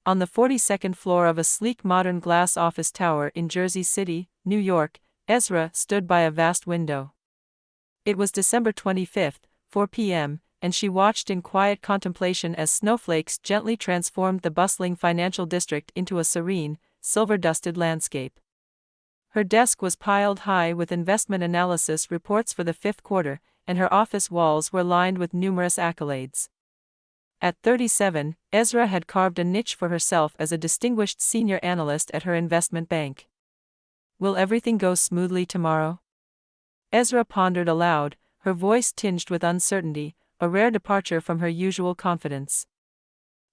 On the 42nd floor of a sleek modern glass office tower in Jersey City, New York, Ezra stood by a vast window. It was December 25, 4 p.m., and she watched in quiet contemplation as snowflakes gently transformed the bustling financial district into a serene, silver-dusted landscape. Her desk was piled high with investment analysis reports for the fifth quarter, and her office walls were lined with numerous accolades. At 37, Ezra had carved a niche for herself as a distinguished senior analyst at her investment bank. Will everything go smoothly tomorrow? Ezra pondered aloud, her voice tinged with uncertainty, a rare departure from her usual confidence.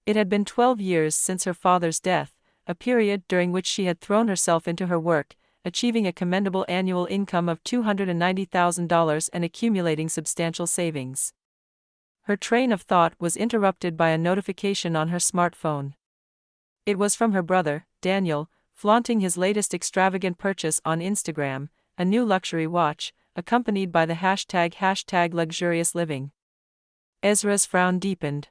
It had been 12 years since her father's death, a period during which she had thrown herself into her work, achieving a commendable annual income of $290,000 and accumulating substantial savings. Her train of thought was interrupted by a notification on her smartphone. It was from her brother, Daniel, flaunting his latest extravagant purchase on Instagram, a new luxury watch, accompanied by the hashtag luxurious living. Ezra's frown deepened.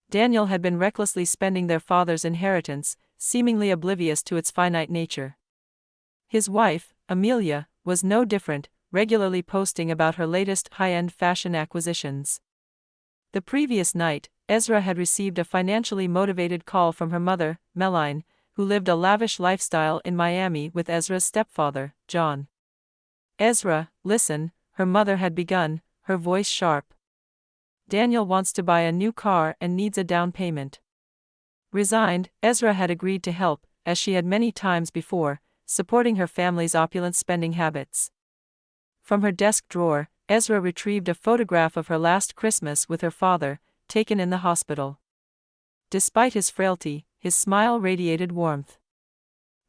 Daniel had been recklessly spending their father's inheritance, seemingly oblivious to its finite nature. His wife, Amelia, was no different, regularly posting about her latest high-end fashion acquisitions. The previous night, Ezra had received a financially motivated call from her mother, Meline, who lived a lavish lifestyle in Miami with Ezra's stepfather, John. Ezra, listen, her mother had begun, her voice sharp. Daniel wants to buy a new car and needs a down payment. Resigned, Ezra had agreed to help, as she had many times before, supporting her family's opulent spending habits. From her desk drawer, Ezra retrieved a photograph of her last Christmas with her father, taken in the hospital. Despite his frailty, his smile radiated warmth.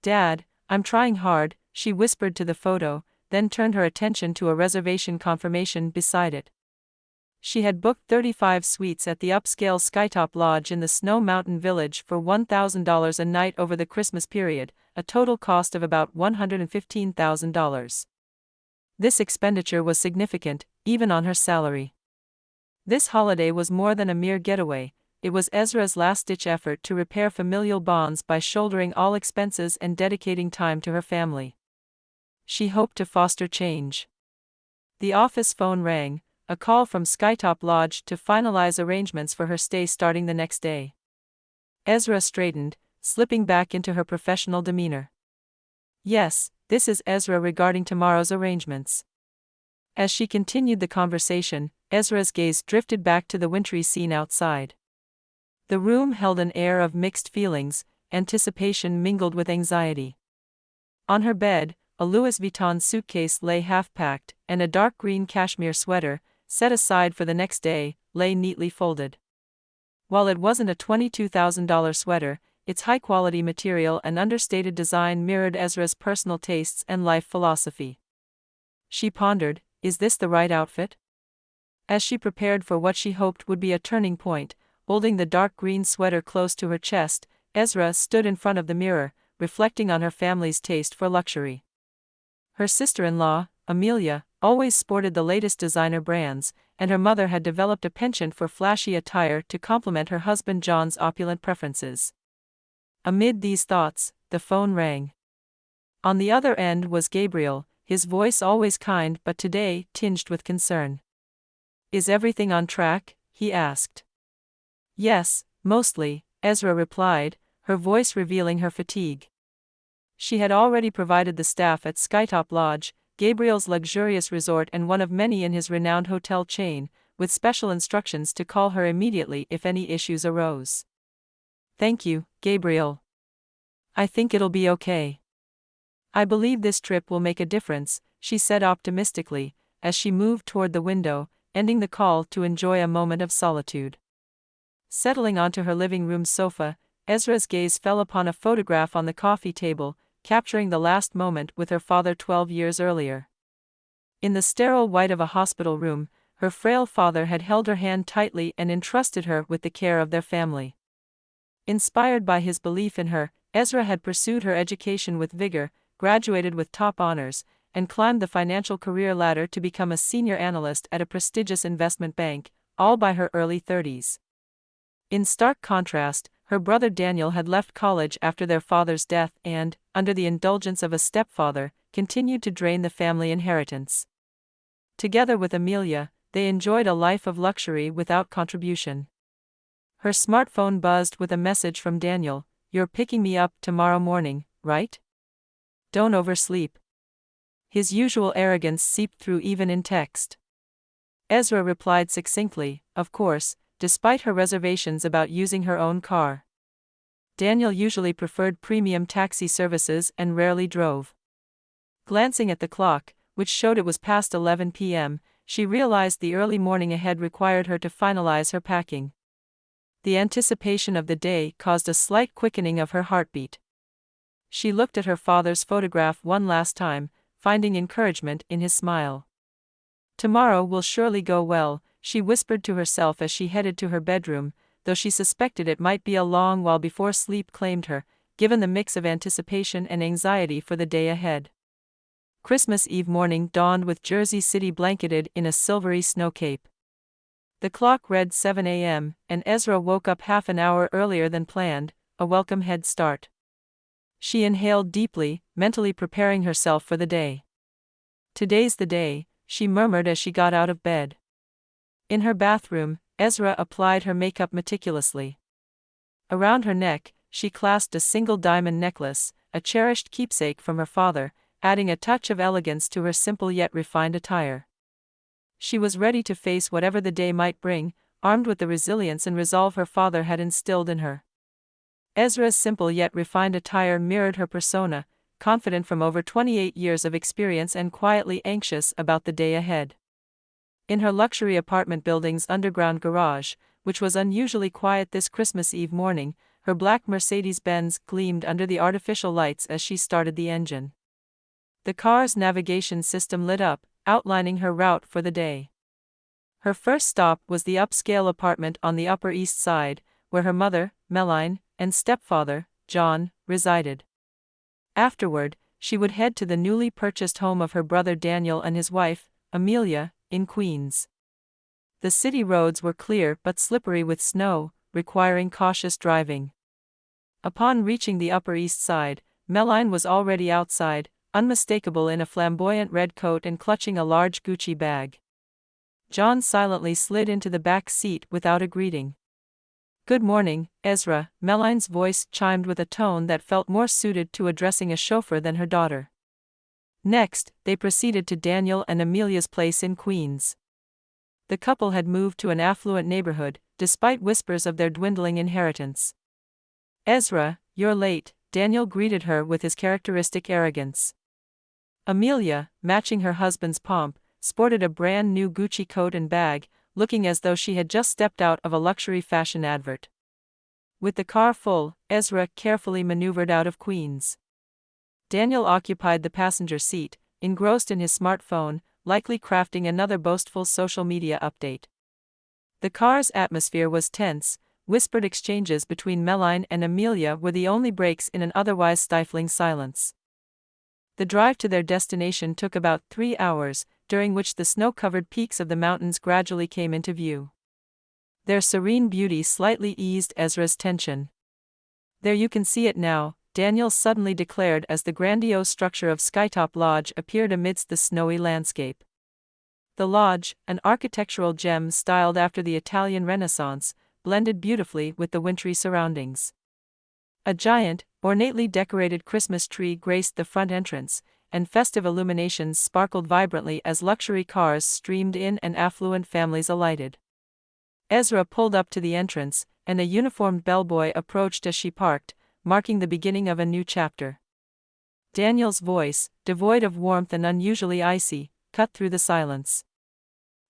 "Dad, I'm trying hard," she whispered to the photo, then turned her attention to a reservation confirmation beside it. She had booked 35 suites at the upscale Skytop Lodge in the Snow Mountain Village for $1,000 a night over the Christmas period, a total cost of about $115,000. This expenditure was significant, even on her salary. This holiday was more than a mere getaway, it was Ezra's last-ditch effort to repair familial bonds by shouldering all expenses and dedicating time to her family. She hoped to foster change. The office phone rang, a call from Skytop Lodge to finalize arrangements for her stay starting the next day. Ezra straightened, slipping back into her professional demeanor. "Yes, this is Ezra regarding tomorrow's arrangements." As she continued the conversation, Ezra's gaze drifted back to the wintry scene outside. The room held an air of mixed feelings, anticipation mingled with anxiety. On her bed, a Louis Vuitton suitcase lay half-packed, and a dark green cashmere sweater, set aside for the next day, lay neatly folded. While it wasn't a $22,000 sweater, its high-quality material and understated design mirrored Ezra's personal tastes and life philosophy. She pondered, is this the right outfit? As she prepared for what she hoped would be a turning point, holding the dark green sweater close to her chest, Ezra stood in front of the mirror, reflecting on her family's taste for luxury. Her sister-in-law, Amelia, always sported the latest designer brands, and her mother had developed a penchant for flashy attire to complement her husband John's opulent preferences. Amid these thoughts, the phone rang. On the other end was Gabriel, his voice always kind but today tinged with concern. "Is everything on track?" he asked. "Yes, mostly," Ezra replied, her voice revealing her fatigue. She had already provided the staff at Skytop Lodge, Gabriel's luxurious resort and one of many in his renowned hotel chain, with special instructions to call her immediately if any issues arose. "Thank you, Gabriel. I think it'll be okay. I believe this trip will make a difference," she said optimistically, as she moved toward the window, ending the call to enjoy a moment of solitude. Settling onto her living room sofa, Ezra's gaze fell upon a photograph on the coffee table, capturing the last moment with her father 12 years earlier. In the sterile white of a hospital room, her frail father had held her hand tightly and entrusted her with the care of their family. Inspired by his belief in her, Ezra had pursued her education with vigor, graduated with top honors, and climbed the financial career ladder to become a senior analyst at a prestigious investment bank, all by her early 30s. In stark contrast, Her brother Daniel had left college after their father's death and, under the indulgence of a stepfather, continued to drain the family inheritance. Together with Amelia, they enjoyed a life of luxury without contribution. Her smartphone buzzed with a message from Daniel: "You're picking me up tomorrow morning, right? Don't oversleep." His usual arrogance seeped through even in text. Ezra replied succinctly, "Of course," despite her reservations about using her own car. Daniel usually preferred premium taxi services and rarely drove. Glancing at the clock, which showed it was past 11 p.m., she realized the early morning ahead required her to finalize her packing. The anticipation of the day caused a slight quickening of her heartbeat. She looked at her father's photograph one last time, finding encouragement in his smile. "Tomorrow will surely go well," she whispered to herself as she headed to her bedroom, though she suspected it might be a long while before sleep claimed her, given the mix of anticipation and anxiety for the day ahead. Christmas Eve morning dawned with Jersey City blanketed in a silvery snow cape. The clock read 7 a.m., and Ezra woke up half an hour earlier than planned, a welcome head start. She inhaled deeply, mentally preparing herself for the day. "Today's the day," she murmured as she got out of bed. In her bathroom, Ezra applied her makeup meticulously. Around her neck, she clasped a single diamond necklace, a cherished keepsake from her father, adding a touch of elegance to her simple yet refined attire. She was ready to face whatever the day might bring, armed with the resilience and resolve her father had instilled in her. Ezra's simple yet refined attire mirrored her persona, confident from over 28 years of experience and quietly anxious about the day ahead. In her luxury apartment building's underground garage, which was unusually quiet this Christmas Eve morning, her black Mercedes-Benz gleamed under the artificial lights as she started the engine. The car's navigation system lit up, outlining her route for the day. Her first stop was the upscale apartment on the Upper East Side, where her mother, Meline, and stepfather, John, resided. Afterward, she would head to the newly purchased home of her brother Daniel and his wife, Amelia, in Queens. The city roads were clear but slippery with snow, requiring cautious driving. Upon reaching the Upper East Side, Meline was already outside, unmistakable in a flamboyant red coat and clutching a large Gucci bag. John silently slid into the back seat without a greeting. "Good morning, Ezra," Meline's voice chimed with a tone that felt more suited to addressing a chauffeur than her daughter. Next, they proceeded to Daniel and Amelia's place in Queens. The couple had moved to an affluent neighborhood, despite whispers of their dwindling inheritance. "Ezra, you're late," Daniel greeted her with his characteristic arrogance. Amelia, matching her husband's pomp, sported a brand new Gucci coat and bag, looking as though she had just stepped out of a luxury fashion advert. With the car full, Ezra carefully maneuvered out of Queens. Daniel occupied the passenger seat, engrossed in his smartphone, likely crafting another boastful social media update. The car's atmosphere was tense. Whispered exchanges between Meline and Amelia were the only breaks in an otherwise stifling silence. The drive to their destination took about 3 hours, during which the snow-covered peaks of the mountains gradually came into view. Their serene beauty slightly eased Ezra's tension. "There, you can see it now," Daniel suddenly declared as the grandiose structure of Skytop Lodge appeared amidst the snowy landscape. The lodge, an architectural gem styled after the Italian Renaissance, blended beautifully with the wintry surroundings. A giant, ornately decorated Christmas tree graced the front entrance, and festive illuminations sparkled vibrantly as luxury cars streamed in and affluent families alighted. Ezra pulled up to the entrance, and a uniformed bellboy approached as she parked, marking the beginning of a new chapter. Daniel's voice, devoid of warmth and unusually icy, cut through the silence.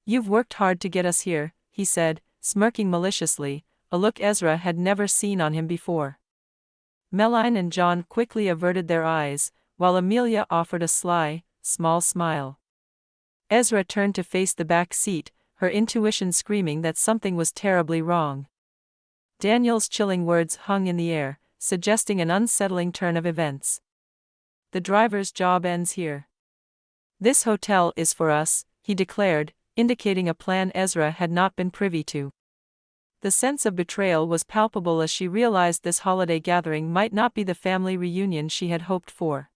"You've worked hard to get us here," he said, smirking maliciously, a look Ezra had never seen on him before. Meline and John quickly averted their eyes, while Amelia offered a sly, small smile. Ezra turned to face the back seat, her intuition screaming that something was terribly wrong. Daniel's chilling words hung in the air, suggesting an unsettling turn of events. "The driver's job ends here. This hotel is for us," he declared, indicating a plan Ezra had not been privy to. The sense of betrayal was palpable as she realized this holiday gathering might not be the family reunion she had hoped for.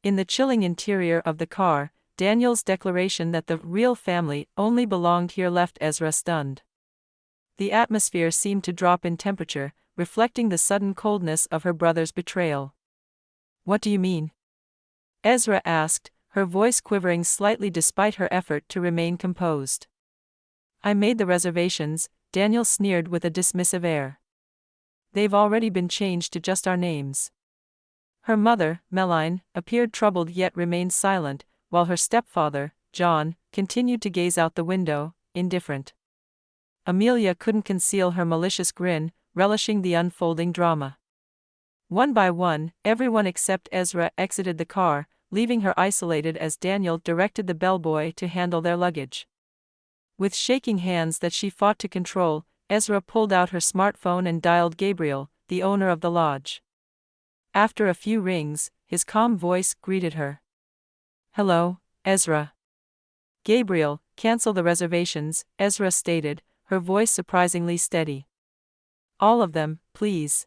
In the chilling interior of the car, Daniel's declaration that the real family only belonged here left Ezra stunned. The atmosphere seemed to drop in temperature, reflecting the sudden coldness of her brother's betrayal. "What do you mean?" Ezra asked, her voice quivering slightly despite her effort to remain composed. "I made the reservations," Daniel sneered with a dismissive air. "They've already been changed to just our names." Her mother, Meline, appeared troubled yet remained silent, while her stepfather, John, continued to gaze out the window, indifferent. Amelia couldn't conceal her malicious grin, relishing the unfolding drama. One by one, everyone except Ezra exited the car, leaving her isolated as Daniel directed the bellboy to handle their luggage. With shaking hands that she fought to control, Ezra pulled out her smartphone and dialed Gabriel, the owner of the lodge. After a few rings, his calm voice greeted her. "Hello, Ezra." "Gabriel, cancel the reservations," Ezra stated, her voice surprisingly steady. "All of them, please."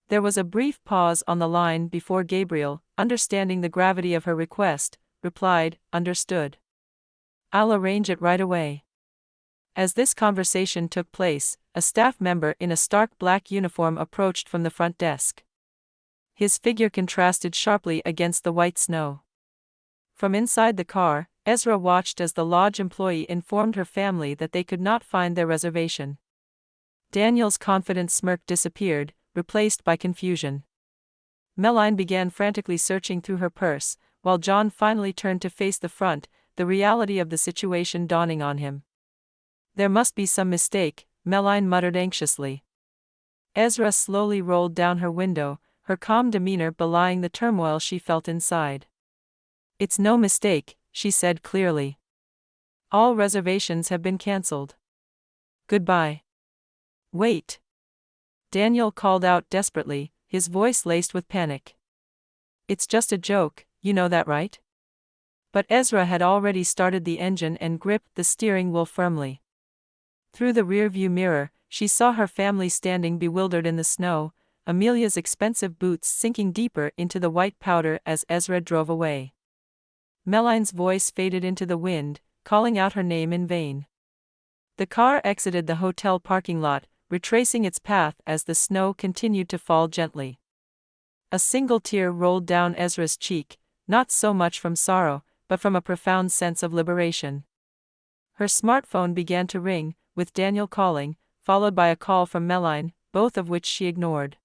There was a brief pause on the line before Gabriel, understanding the gravity of her request, replied, "Understood. I'll arrange it right away." As this conversation took place, a staff member in a stark black uniform approached from the front desk. His figure contrasted sharply against the white snow. From inside the car, Ezra watched as the lodge employee informed her family that they could not find their reservation. Daniel's confident smirk disappeared, replaced by confusion. Meline began frantically searching through her purse, while John finally turned to face the front, the reality of the situation dawning on him. "There must be some mistake," Meline muttered anxiously. Ezra slowly rolled down her window, her calm demeanor belying the turmoil she felt inside. "It's no mistake," she said clearly. "All reservations have been cancelled. Goodbye." "Wait!" Daniel called out desperately, his voice laced with panic. "It's just a joke, you know that, right?" But Ezra had already started the engine and gripped the steering wheel firmly. Through the rearview mirror, she saw her family standing bewildered in the snow, Amelia's expensive boots sinking deeper into the white powder as Ezra drove away. Meline's voice faded into the wind, calling out her name in vain. The car exited the hotel parking lot, retracing its path as the snow continued to fall gently. A single tear rolled down Ezra's cheek, not so much from sorrow, but from a profound sense of liberation. Her smartphone began to ring, with Daniel calling, followed by a call from Meline, both of which she ignored.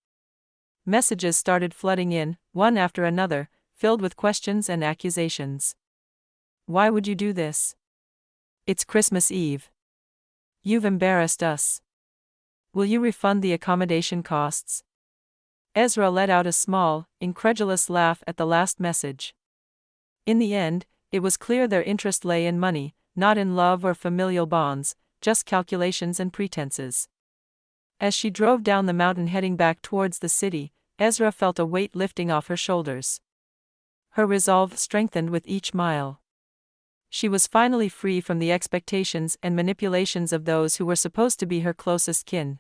Messages started flooding in, one after another, filled with questions and accusations. "Why would you do this? It's Christmas Eve. You've embarrassed us. Will you refund the accommodation costs?" Ezra let out a small, incredulous laugh at the last message. In the end, it was clear their interest lay in money, not in love or familial bonds, just calculations and pretenses. As she drove down the mountain heading back towards the city, Ezra felt a weight lifting off her shoulders. Her resolve strengthened with each mile. She was finally free from the expectations and manipulations of those who were supposed to be her closest kin.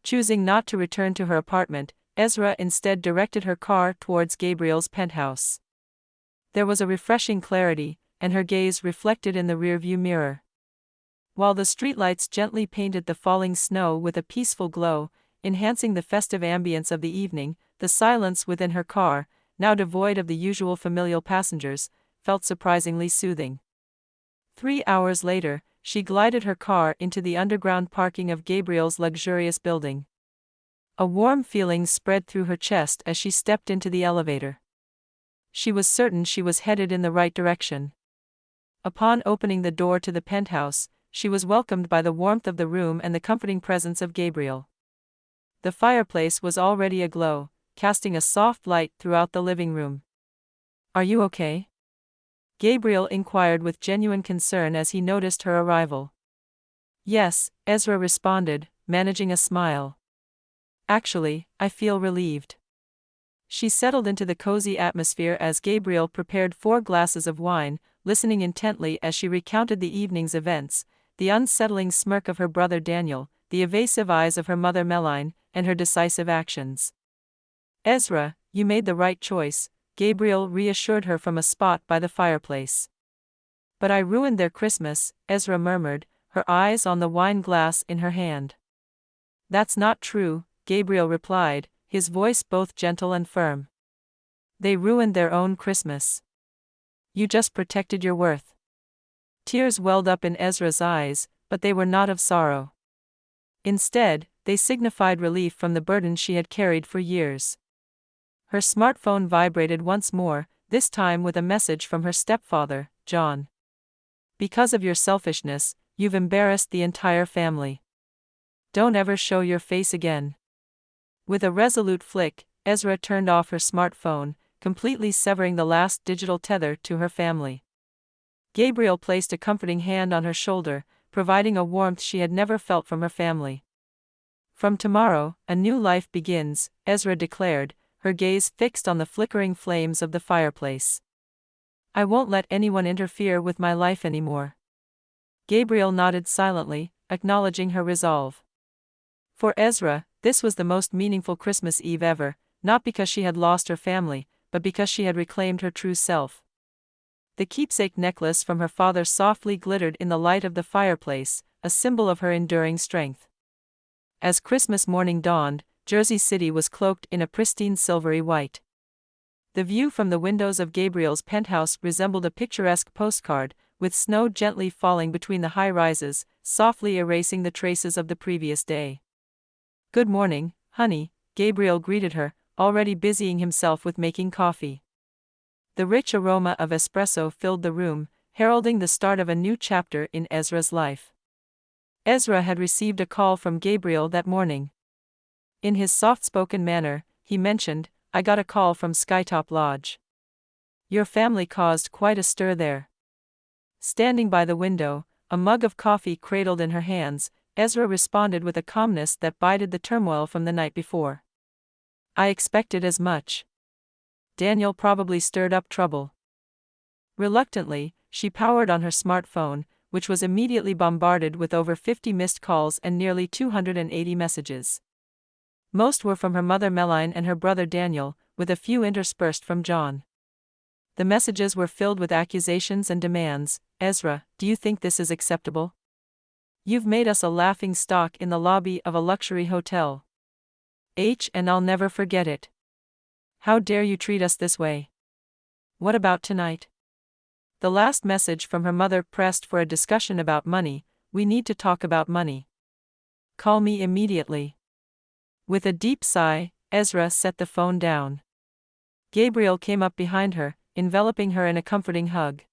Choosing not to return to her apartment, Ezra instead directed her car towards Gabriel's penthouse. There was a refreshing clarity, and her gaze reflected in the rearview mirror. While the streetlights gently painted the falling snow with a peaceful glow, enhancing the festive ambience of the evening, the silence within her car, now devoid of the usual familial passengers, felt surprisingly soothing. 3 hours later, she glided her car into the underground parking of Gabriel's luxurious building. A warm feeling spread through her chest as she stepped into the elevator. She was certain she was headed in the right direction. Upon opening the door to the penthouse, she was welcomed by the warmth of the room and the comforting presence of Gabriel. The fireplace was already aglow, casting a soft light throughout the living room. "Are you okay?" Gabriel inquired with genuine concern as he noticed her arrival. "Yes," Ezra responded, managing a smile. "Actually, I feel relieved." She settled into the cozy atmosphere as Gabriel prepared 4 glasses of wine, listening intently as she recounted the evening's events, the unsettling smirk of her brother Daniel, the evasive eyes of her mother Meline, and her decisive actions. "Ezra, you made the right choice," Gabriel reassured her from a spot by the fireplace. "But I ruined their Christmas," Ezra murmured, her eyes on the wine glass in her hand. "That's not true," Gabriel replied, his voice both gentle and firm. "They ruined their own Christmas. You just protected your worth." Tears welled up in Ezra's eyes, but they were not of sorrow. Instead, they signified relief from the burden she had carried for years. Her smartphone vibrated once more, this time with a message from her stepfather, John. "Because of your selfishness, you've embarrassed the entire family. Don't ever show your face again." With a resolute flick, Ezra turned off her smartphone, completely severing the last digital tether to her family. Gabriel placed a comforting hand on her shoulder, providing a warmth she had never felt from her family. "From tomorrow, a new life begins," Ezra declared, her gaze fixed on the flickering flames of the fireplace. "I won't let anyone interfere with my life anymore." Gabriel nodded silently, acknowledging her resolve. For Ezra, this was the most meaningful Christmas Eve ever, not because she had lost her family, but because she had reclaimed her true self. The keepsake necklace from her father softly glittered in the light of the fireplace, a symbol of her enduring strength. As Christmas morning dawned, Jersey City was cloaked in a pristine silvery white. The view from the windows of Gabriel's penthouse resembled a picturesque postcard, with snow gently falling between the high rises, softly erasing the traces of the previous day. "Good morning, honey," Gabriel greeted her, already busying himself with making coffee. The rich aroma of espresso filled the room, heralding the start of a new chapter in Ezra's life. Ezra had received a call from Gabriel that morning. In his soft-spoken manner, he mentioned, "I got a call from Skytop Lodge. Your family caused quite a stir there." Standing by the window, a mug of coffee cradled in her hands, Ezra responded with a calmness that bided the turmoil from the night before. "I expected as much. Daniel probably stirred up trouble." Reluctantly, she powered on her smartphone, which was immediately bombarded with over 50 missed calls and nearly 280 messages. Most were from her mother Meline and her brother Daniel, with a few interspersed from John. The messages were filled with accusations and demands. "Ezra, do you think this is acceptable? You've made us a laughing stock in the lobby of a luxury hotel. And I'll never forget it. How dare you treat us this way? What about tonight?" The last message from her mother pressed for a discussion about money. "We need to talk about money. Call me immediately." With a deep sigh, Ezra set the phone down. Gabriel came up behind her, enveloping her in a comforting hug.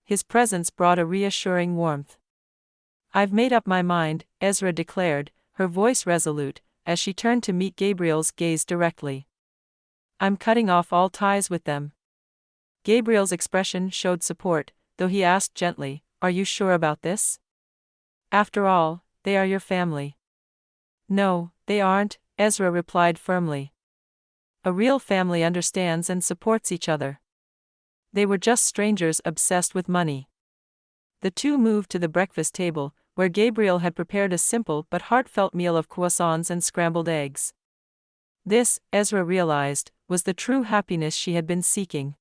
His presence brought a reassuring warmth. "I've made up my mind," Ezra declared, her voice resolute, as she turned to meet Gabriel's gaze directly. "I'm cutting off all ties with them." Gabriel's expression showed support, though he asked gently, "Are you sure about this? After all, they are your family." "No, they aren't," Ezra replied firmly. "A real family understands and supports each other. They were just strangers obsessed with money." The two moved to the breakfast table, where Gabriel had prepared a simple but heartfelt meal of croissants and scrambled eggs. This, Ezra realized, was the true happiness she had been seeking.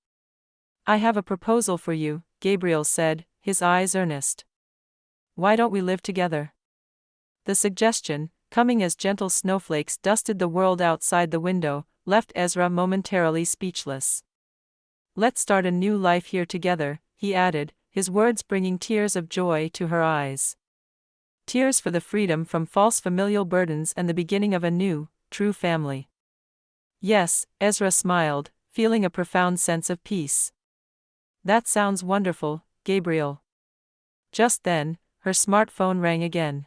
"I have a proposal for you," Gabriel said, his eyes earnest. "Why don't we live together?" The suggestion, coming as gentle snowflakes dusted the world outside the window, left Ezra momentarily speechless. "Let's start a new life here together," he added, his words bringing tears of joy to her eyes. Tears for the freedom from false familial burdens and the beginning of a new, true family. "Yes," Ezra smiled, feeling a profound sense of peace. "That sounds wonderful, Gabriel." Just then, her smartphone rang again.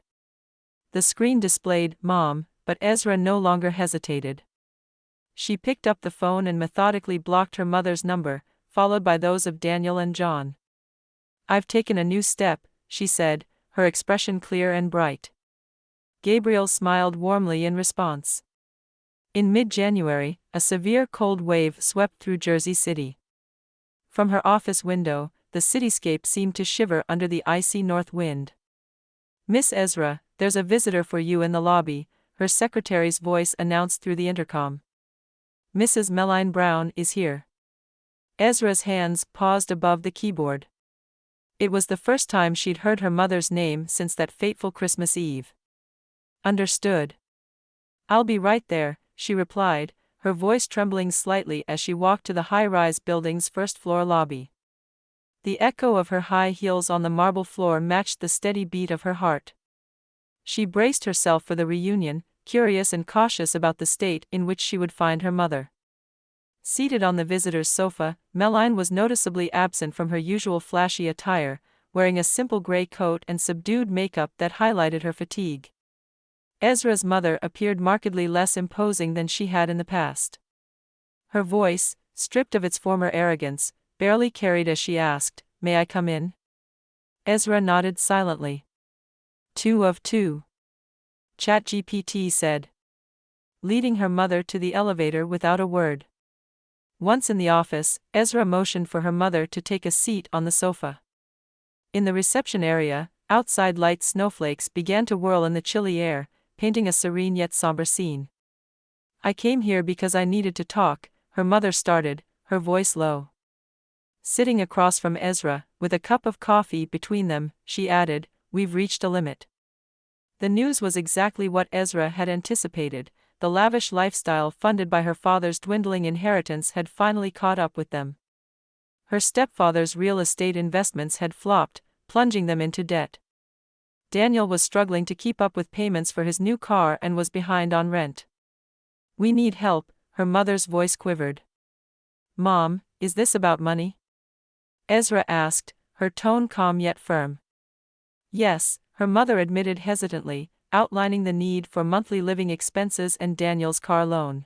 The screen displayed "Mom," but Ezra no longer hesitated. She picked up the phone and methodically blocked her mother's number, followed by those of Daniel and John. "I've taken a new step," she said, her expression clear and bright. Gabriel smiled warmly in response. In mid-January, a severe cold wave swept through Jersey City. From her office window, the cityscape seemed to shiver under the icy north wind. "Miss Ezra," there's a visitor for you in the lobby, her secretary's voice announced through the intercom. Mrs. Meline Brown is here. Ezra's hands paused above the keyboard. It was the first time she'd heard her mother's name since that fateful Christmas Eve. Understood. I'll be right there, she replied, her voice trembling slightly as she walked to the high-rise building's first-floor lobby. The echo of her high heels on the marble floor matched the steady beat of her heart. She braced herself for the reunion, curious and cautious about the state in which she would find her mother. Seated on the visitor's sofa, Meline was noticeably absent from her usual flashy attire, wearing a simple gray coat and subdued makeup that highlighted her fatigue. Ezra's mother appeared markedly less imposing than she had in the past. Her voice, stripped of its former arrogance, barely carried as she asked, "May I come in?" Ezra nodded silently. 2 of 2. ChatGPT said, leading her mother to the elevator without a word. Once in the office, Ezra motioned for her mother to take a seat on the sofa. In the reception area, outside light snowflakes began to whirl in the chilly air, painting a serene yet somber scene. "I came here because I needed to talk," her mother started, her voice low. Sitting across from Ezra, with a cup of coffee between them, she added, "We've reached a limit." The news was exactly what Ezra had anticipated. The lavish lifestyle funded by her father's dwindling inheritance had finally caught up with them. Her stepfather's real estate investments had flopped, plunging them into debt. Daniel was struggling to keep up with payments for his new car and was behind on rent. "We need help," her mother's voice quivered. "Mom, is this about money?" Ezra asked, her tone calm yet firm. "Yes," her mother admitted hesitantly, outlining the need for monthly living expenses and Daniel's car loan.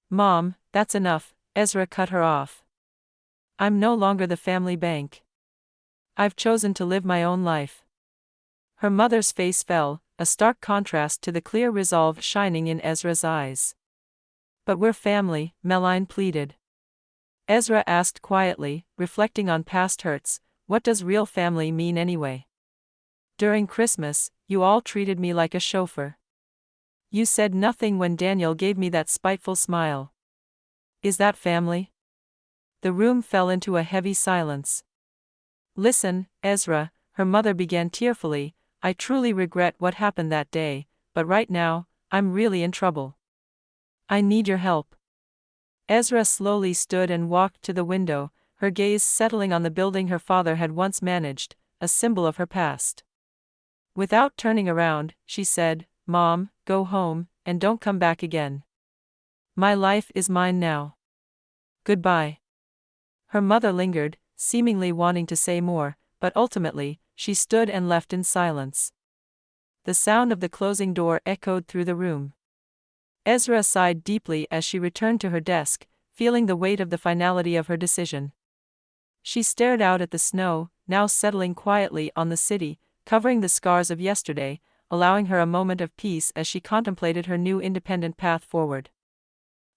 "Mom, that's enough," Ezra cut her off. "I'm no longer the family bank. I've chosen to live my own life." Her mother's face fell, a stark contrast to the clear resolve shining in Ezra's eyes. "But we're family," Meline pleaded. Ezra asked quietly, reflecting on past hurts, "What does real family mean anyway? During Christmas, you all treated me like a chauffeur. You said nothing when Daniel gave me that spiteful smile. Is that family?" The room fell into a heavy silence. "Listen, Ezra," her mother began tearfully, "I truly regret what happened that day, but right now, I'm really in trouble. I need your help." Ezra slowly stood and walked to the window, her gaze settling on the building her father had once managed, a symbol of her past. Without turning around, she said, "Mom, go home, and don't come back again. My life is mine now. Goodbye." Her mother lingered, seemingly wanting to say more, but ultimately, she stood and left in silence. The sound of the closing door echoed through the room. Ezra sighed deeply as she returned to her desk, feeling the weight of the finality of her decision. She stared out at the snow, now settling quietly on the city, covering the scars of yesterday, allowing her a moment of peace as she contemplated her new independent path forward.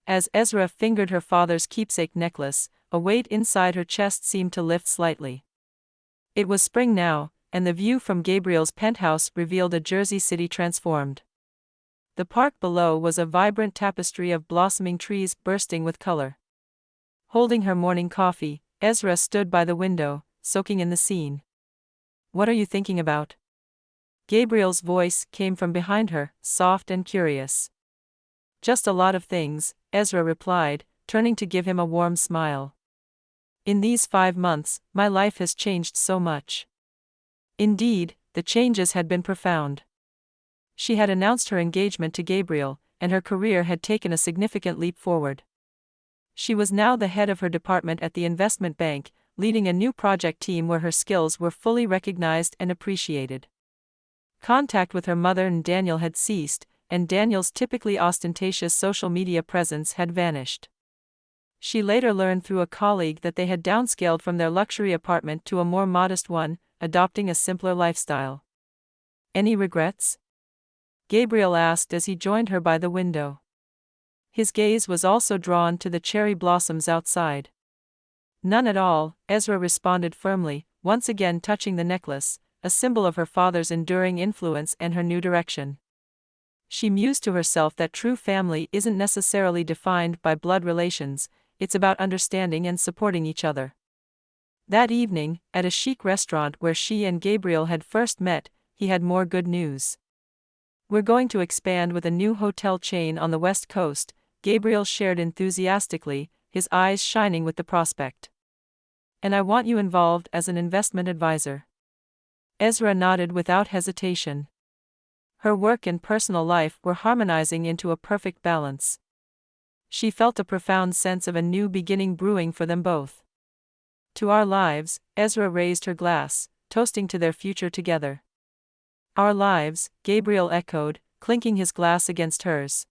As Ezra fingered her father's keepsake necklace, a weight inside her chest seemed to lift slightly. It was spring now, and the view from Gabriel's penthouse revealed a Jersey City transformed. The park below was a vibrant tapestry of blossoming trees bursting with color. Holding her morning coffee, Ezra stood by the window, soaking in the scene. "What are you thinking about?" Gabriel's voice came from behind her, soft and curious. "Just a lot of things," Ezra replied, turning to give him a warm smile. "In these 5 months, my life has changed so much." Indeed, the changes had been profound. She had announced her engagement to Gabriel, and her career had taken a significant leap forward. She was now the head of her department at the investment bank, leading a new project team where her skills were fully recognized and appreciated. Contact with her mother and Daniel had ceased, and Daniel's typically ostentatious social media presence had vanished. She later learned through a colleague that they had downscaled from their luxury apartment to a more modest one, adopting a simpler lifestyle. "Any regrets?" Gabriel asked as he joined her by the window. His gaze was also drawn to the cherry blossoms outside. "None at all," Ezra responded firmly, once again touching the necklace, a symbol of her father's enduring influence and her new direction. She mused to herself that true family isn't necessarily defined by blood relations, it's about understanding and supporting each other. That evening, at a chic restaurant where she and Gabriel had first met, he had more good news. "We're going to expand with a new hotel chain on the West Coast," Gabriel shared enthusiastically, his eyes shining with the prospect. "And I want you involved as an investment advisor." Ezra nodded without hesitation. Her work and personal life were harmonizing into a perfect balance. She felt a profound sense of a new beginning brewing for them both. "To our lives," Ezra raised her glass, toasting to their future together. "Our lives," Gabriel echoed, clinking his glass against hers.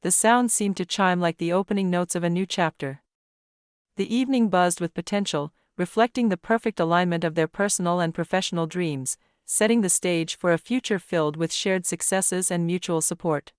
The sound seemed to chime like the opening notes of a new chapter. The evening buzzed with potential, reflecting the perfect alignment of their personal and professional dreams, setting the stage for a future filled with shared successes and mutual support.